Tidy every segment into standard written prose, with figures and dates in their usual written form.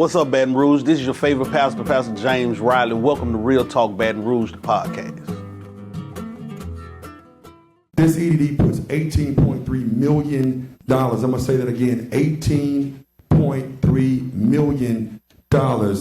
What's up, Baton Rouge? This is your favorite pastor, Pastor James Riley. Welcome to Real Talk Baton Rouge, the podcast. This EDD puts $18.3 million. I'm going to say that again, $18.3 million on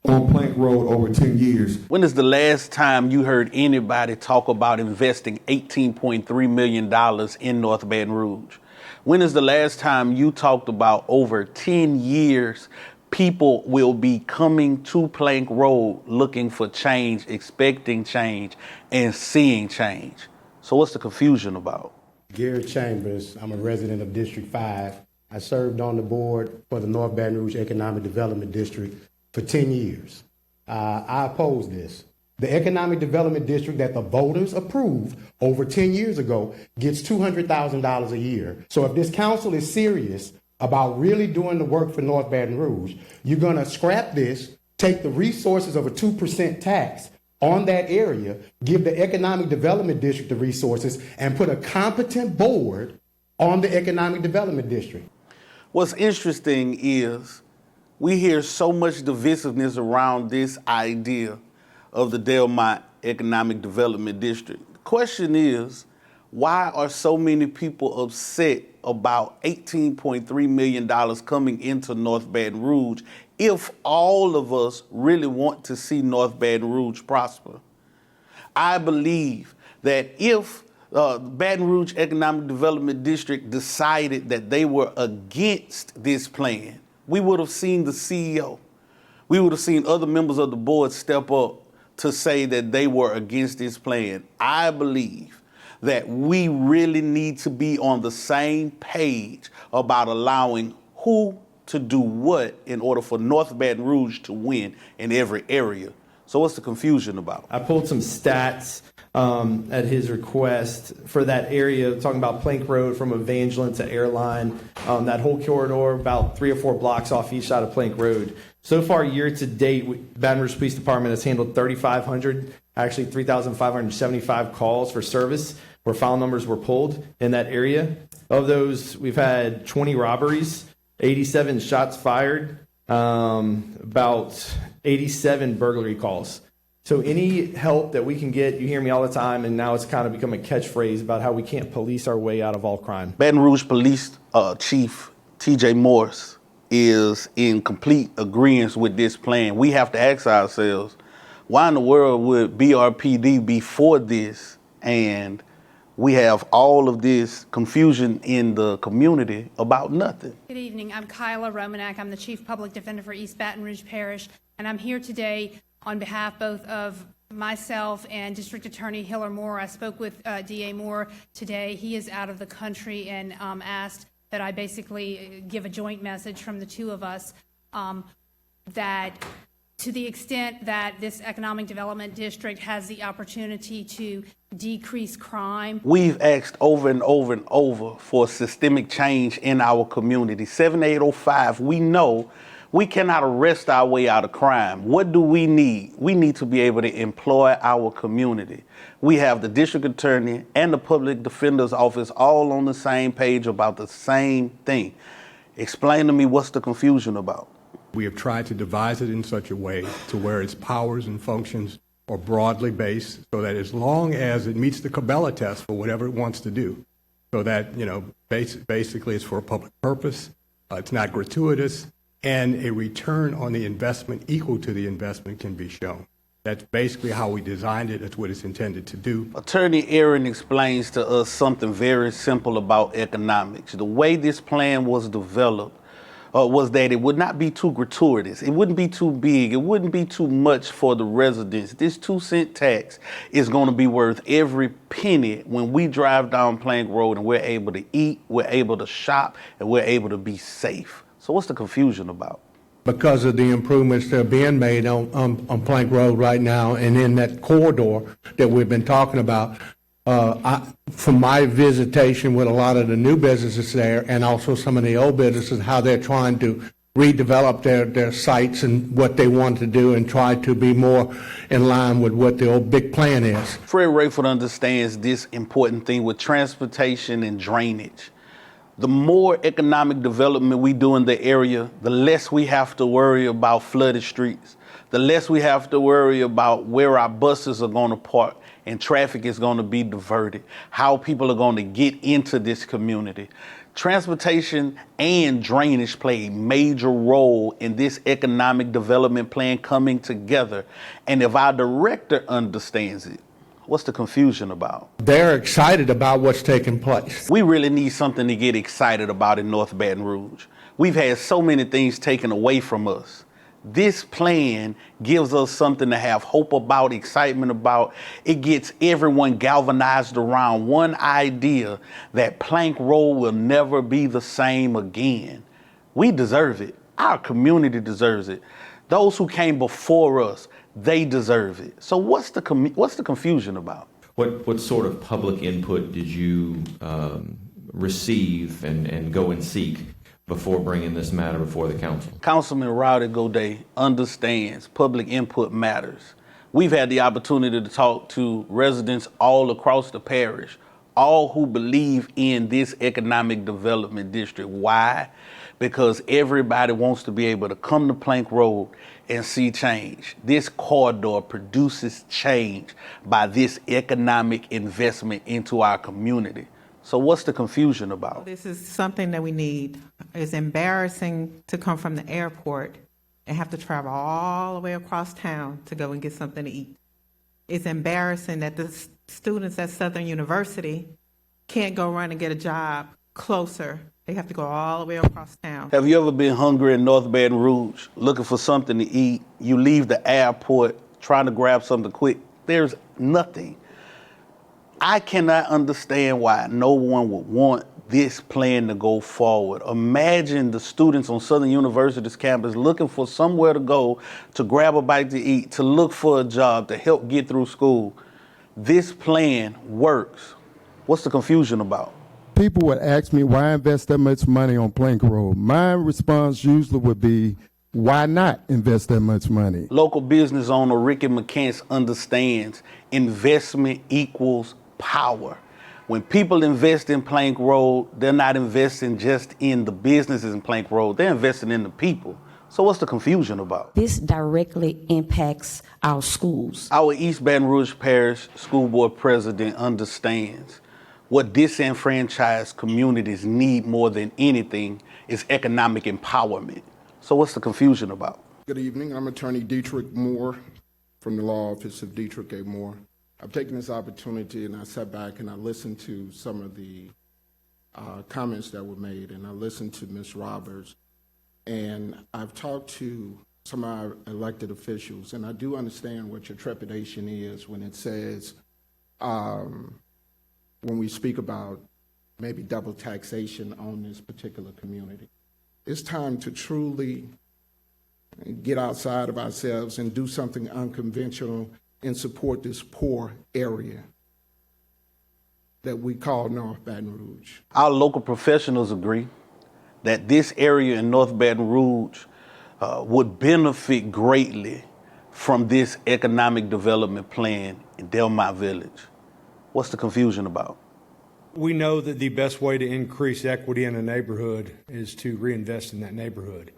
Plank Road over 10 years. When is the last time you heard anybody talk about investing $18.3 million in North Baton Rouge? When is the last time you talked about over 10 years people will be coming to Plank Road looking for change, expecting change, and seeing change? So what's the confusion about? Gary Chambers, I'm a resident of District 5. I served on the board for the North Baton Rouge Economic Development District for 10 years. I oppose this. The Economic Development District that the voters approved over 10 years ago gets $200,000 a year. So if this council is serious about really doing the work for North Baton Rouge, you're going to scrap this, take the resources of a 2% tax on that area, give the Economic Development District the resources, and put a competent board on the Economic Development District. What's interesting is we hear so much divisiveness around this idea of the Delmont Economic Development District. The question is, why are so many people upset about $18.3 million coming into North Baton Rouge if all of us really want to see North Baton Rouge prosper? I believe that if Baton Rouge Economic Development District decided that they were against this plan, we would have seen the CEO. We would have seen other members of the board step up to say that they were against this plan. I believe that we really need to be on the same page about allowing who to do what in order for North Baton Rouge to win in every area. So what's the confusion about? I pulled some stats at his request for that area, talking about Plank Road from Evangeline to Airline, that whole corridor, about 3 or 4 blocks off each side of Plank Road. So far, year to date, Baton Rouge Police Department has handled 3,575 calls for service where file numbers were pulled in that area. Of those, we've had 20 robberies, 87 shots fired, about 87 burglary calls. So any help that we can get, you hear me all the time, and now it's kind of become a catchphrase about how we can't police our way out of all crime. Baton Rouge Police Chief T.J. Morris is in complete agreement with this plan. We have to ask ourselves, why in the world would BRPD be for this, and we have all of this confusion in the community about nothing? Good evening. I'm Kyla Romanak. I'm the Chief Public Defender for East Baton Rouge Parish, and I'm here today on behalf both of myself and District Attorney Hiller Moore. I spoke with DA Moore today. He is out of the country and asked that I basically give a joint message from the two of us that to the extent that this economic development district has the opportunity to decrease crime. We've asked over and over and over for systemic change in our community. 7805, we know we cannot arrest our way out of crime. What do we need? We need to be able to employ our community. We have the district attorney and the public defender's office all on the same page about the same thing. Explain to me what's the confusion about. We have tried to devise it in such a way to where its powers and functions are broadly based, so that as long as it meets the Cabela test for whatever it wants to do, so that, basically it's for a public purpose, it's not gratuitous, and a return on the investment equal to the investment can be shown. That's basically how we designed it. That's what it's intended to do. Attorney Aaron explains to us something very simple about economics. The way this plan was developed was that it would not be too gratuitous. It wouldn't be too big. It wouldn't be too much for the residents. This 2-cent tax is going to be worth every penny when we drive down Plank Road and we're able to eat, we're able to shop, and we're able to be safe. So what's the confusion about? Because of the improvements that are being made on Plank Road right now and in that corridor that we've been talking about, from my visitation with a lot of the new businesses there and also some of the old businesses, how they're trying to redevelop their sites and what they want to do and try to be more in line with what the old big plan is. Fred Rayford understands this important thing with transportation and drainage. The more economic development we do in the area, the less we have to worry about flooded streets, the less we have to worry about where our buses are going to park and traffic is going to be diverted, how people are going to get into this community. Transportation and drainage play a major role in this economic development plan coming together. And if our director understands it, what's the confusion about? They're excited about what's taking place. We really need something to get excited about in North Baton Rouge. We've had so many things taken away from us. This plan gives us something to have hope about, excitement about. It gets everyone galvanized around one idea that Plank Road will never be the same again. We deserve it. Our community deserves it. Those who came before us, they deserve it. So what's the confusion about? What sort of public input did you receive and go and seek before bringing this matter before the council? Councilman Rowdy Godet understands public input matters. We've had the opportunity to talk to residents all across the parish, all who believe in this economic development district. Why? Because everybody wants to be able to come to Plank Road and see change. This corridor produces change by this economic investment into our community. So what's the confusion about? This is something that we need. It's embarrassing to come from the airport and have to travel all the way across town to go and get something to eat. It's embarrassing that the students at Southern University can't go run and get a job closer. They have to go all the way across town. Have you ever been hungry in North Baton Rouge, looking for something to eat? You leave the airport trying to grab something quick. There's nothing. I cannot understand why no one would want this plan to go forward. Imagine the students on Southern University's campus looking for somewhere to go, to grab a bite to eat, to look for a job, to help get through school. This plan works. What's the confusion about? People would ask me, why invest that much money on Plank Road? My response usually would be, why not invest that much money? Local business owner Ricky McCants understands investment equals power. When people invest in Plank Road, they're not investing just in the businesses in Plank Road, they're investing in the people. So what's the confusion about? This directly impacts our schools. Our East Baton Rouge Parish School Board President understands what disenfranchised communities need more than anything is economic empowerment. So what's the confusion about? Good evening. I'm Attorney Dietrich Moore from the Law Office of Dietrich A. Moore. I've taken this opportunity and I sat back and I listened to some of the comments that were made, and I listened to Ms. Roberts, and I've talked to some of our elected officials, and I do understand what your trepidation is when it says, when we speak about maybe double taxation on this particular community. It's time to truly get outside of ourselves and do something unconventional and support this poor area that we call North Baton Rouge. Our local professionals agree that this area in North Baton Rouge would benefit greatly from this economic development plan in Delmont Village. What's the confusion about? We know that the best way to increase equity in a neighborhood is to reinvest in that neighborhood.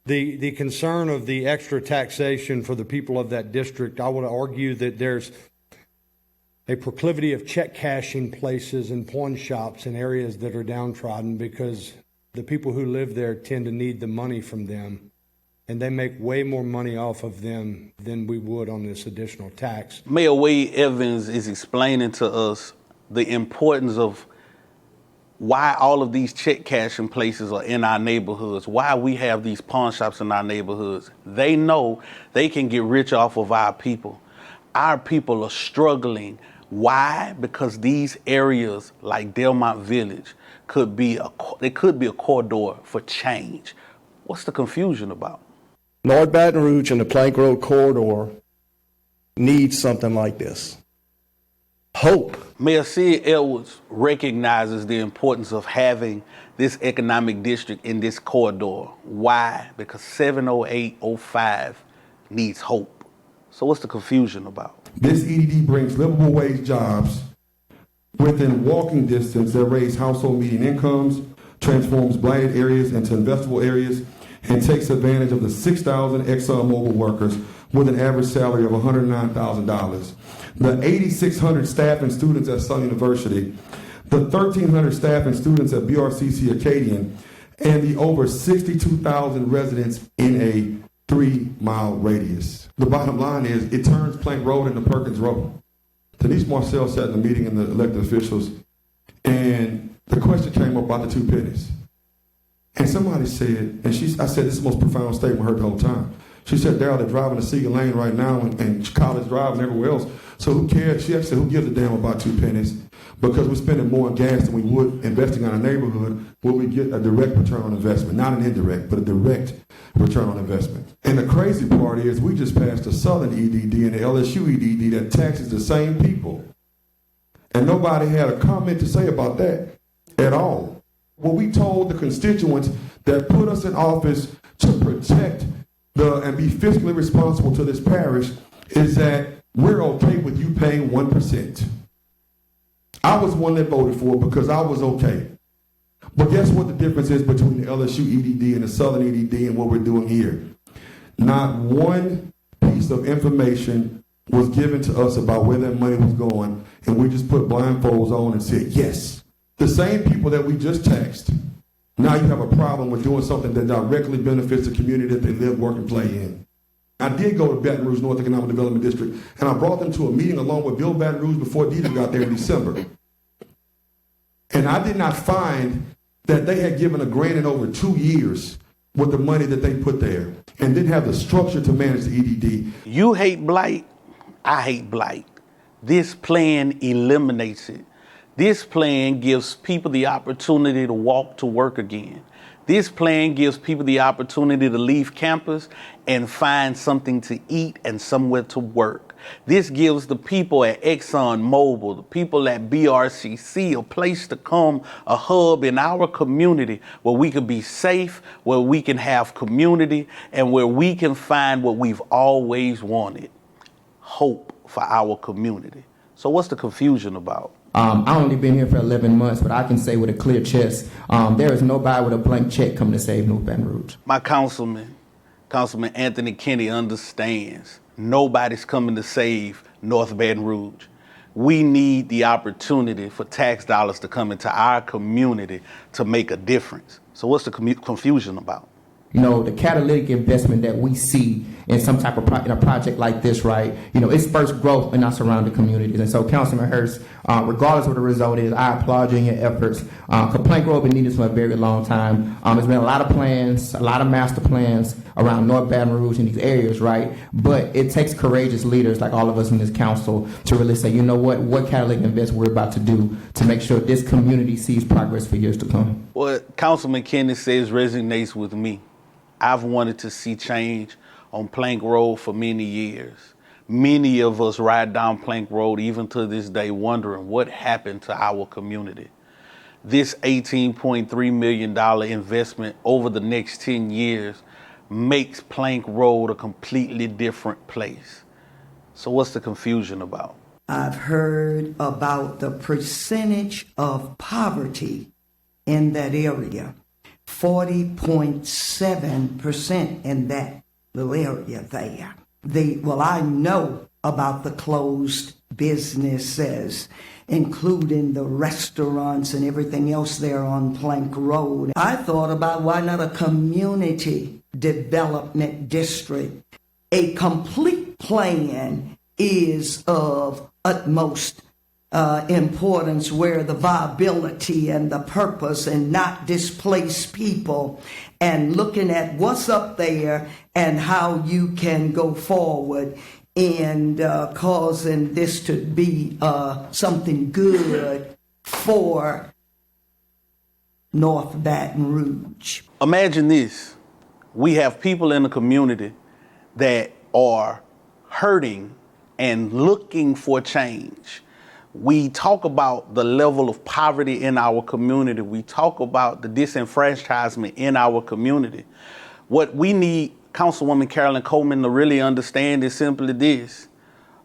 The concern of the extra taxation for the people of that district, I would argue that there's a proclivity of check cashing places and pawn shops in areas that are downtrodden because the people who live there tend to need the money from them, and they make way more money off of them than we would on this additional tax. Mayor Wade Evans is explaining to us the importance of why all of these check cashing places are in our neighborhoods, why we have these pawn shops in our neighborhoods. They know they can get rich off of our people. Our people are struggling. Why? Because these areas like Delmont Village could be a corridor for change. What's the confusion about? North Baton Rouge and the Plank Road corridor needs something like this. Hope. Mayor Sid Edwards recognizes the importance of having this economic district in this corridor. Why? Because 70805 needs hope. So what's the confusion about? This EDD brings livable wage jobs within walking distance that raise household median incomes, transforms blighted areas into investable areas, and takes advantage of the 6,000 ExxonMobil workers with an average salary of $109,000. The 8,600 staff and students at Sun University, the 1,300 staff and students at BRCC Acadian, and the over 62,000 residents in a 3-mile radius. The bottom line is it turns Plank Road into Perkins Road. Denise Marcel sat in the meeting and the elected officials, and the question came up about the 2 pennies. And somebody said, and I said, this is the most profound statement I heard the whole time. She said, Darryl, they're driving the Seager Lane right now and College Drive and everywhere else. So who cares? She actually said, who gives a damn about 2 pennies? Because we're spending more on gas than we would investing in our neighborhood, where we get a direct return on investment. Not an indirect, but a direct return on investment. And the crazy part is we just passed the Southern EDD and the LSU EDD that taxes the same people. And nobody had a comment to say about that at all. What we told the constituents that put us in office to protect and be fiscally responsible to this parish is that we're okay with you paying 1%. I was one that voted for it because I was okay. But guess what the difference is between the LSU EDD and the Southern EDD and what we're doing here? Not one piece of information was given to us about where that money was going, and we just put blindfolds on and said, yes. The same people that we just taxed, now you have a problem with doing something that directly benefits the community that they live, work, and play in. I did go to Baton Rouge North Economic Development District, and I brought them to a meeting along with Bill Baton Rouge before DEDD got there in December. And I did not find that they had given a grant in over 2 years with the money that they put there and didn't have the structure to manage the EDD. You hate blight, I hate blight. This plan eliminates it. This plan gives people the opportunity to walk to work again. This plan gives people the opportunity to leave campus and find something to eat and somewhere to work. This gives the people at ExxonMobil, the people at BRCC, a place to come, a hub in our community where we can be safe, where we can have community, and where we can find what we've always wanted, hope for our community. So what's the confusion about? I've only been here for 11 months, but I can say with a clear chest, there is nobody with a blank check coming to save North Baton Rouge. My Councilman Anthony Kennedy understands nobody's coming to save North Baton Rouge. We need the opportunity for tax dollars to come into our community to make a difference. So what's the confusion about? You know, the catalytic investment that we see in some type of in a project like this, right? You know, it spurs growth in our surrounding communities. And so, Councilman Hurst, regardless of what the result is, I applaud you in your efforts. Plank Road has been needed for a very long time. There's been a lot of plans, a lot of master plans around North Baton Rouge and these areas, right? But it takes courageous leaders like all of us in this council to really say, you know what catalytic investment we're about to do to make sure this community sees progress for years to come. What Councilman Kennedy says resonates with me. I've wanted to see change on Plank Road for many years. Many of us ride down Plank Road even to this day wondering what happened to our community. This $18.3 million investment over the next 10 years makes Plank Road a completely different place. So what's the confusion about? I've heard about the percentage of poverty in that area. 40.7% in that little area there. I know about the closed businesses, including the restaurants and everything else there on Plank Road. I thought about why not a community development district. A complete plan is of utmost importance, where the viability and the purpose and not displace people, and looking at what's up there and how you can go forward and causing this to be something good for North Baton Rouge. Imagine this. We have people in the community that are hurting and looking for change. We talk about the level of poverty in our community. We talk about the disenfranchisement in our community. What we need Councilwoman Carolyn Coleman to really understand is simply this.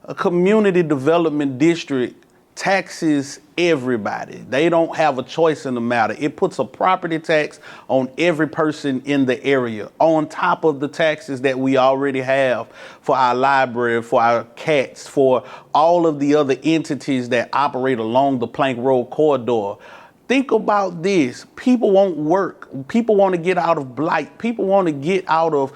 A community development district taxes everybody. They don't have a choice in the matter. It puts a property tax on every person in the area, on top of the taxes that we already have for our library, for our cats, for all of the other entities that operate along the Plank Road corridor. Think about this. People won't work. People want to get out of blight. People want to get out of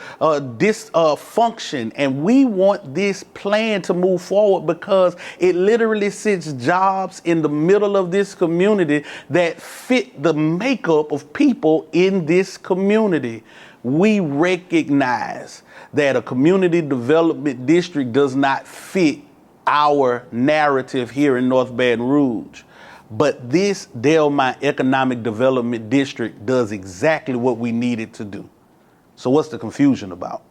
dysfunction. And we want this plan to move forward because it literally sets jobs in the middle of this community that fit the makeup of people in this community. We recognize that a community development district does not fit our narrative here in North Baton Rouge. But this Delmont Economic Development District does exactly what we need it to do. So what's the confusion about?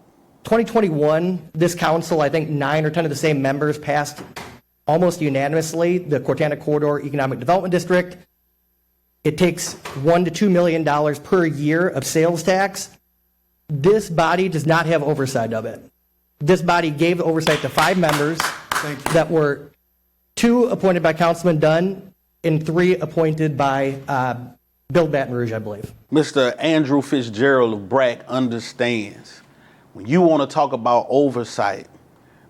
2021, this council, I think 9 or 10 of the same members passed almost unanimously the Cortana Corridor Economic Development District. It takes $1 to $2 million per year of sales tax. This body does not have oversight of it. This body gave the oversight to 5 members that were 2 appointed by Councilman Dunn and 3 appointed by Bill Baton Rouge, I believe. Mr. Andrew Fitzgerald of BRAC understands. When you want to talk about oversight,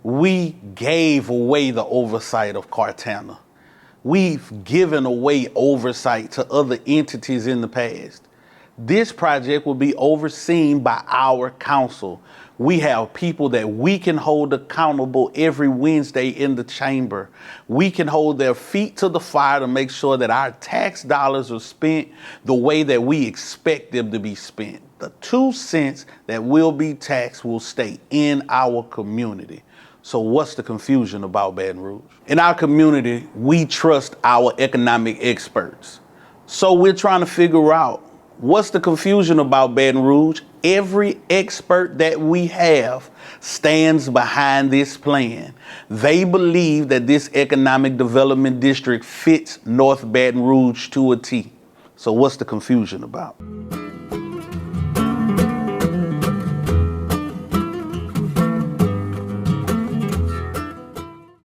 we gave away the oversight of Cortana. We've given away oversight to other entities in the past. This project will be overseen by our council. We have people that we can hold accountable every Wednesday in the chamber. We can hold their feet to the fire to make sure that our tax dollars are spent the way that we expect them to be spent. The 2 cents that will be taxed will stay in our community. So what's the confusion about Baton Rouge? In our community, we trust our economic experts. So we're trying to figure out what's the confusion about Baton Rouge. Every expert that we have stands behind this plan. They believe that this economic development district fits North Baton Rouge to a T. So what's the confusion about?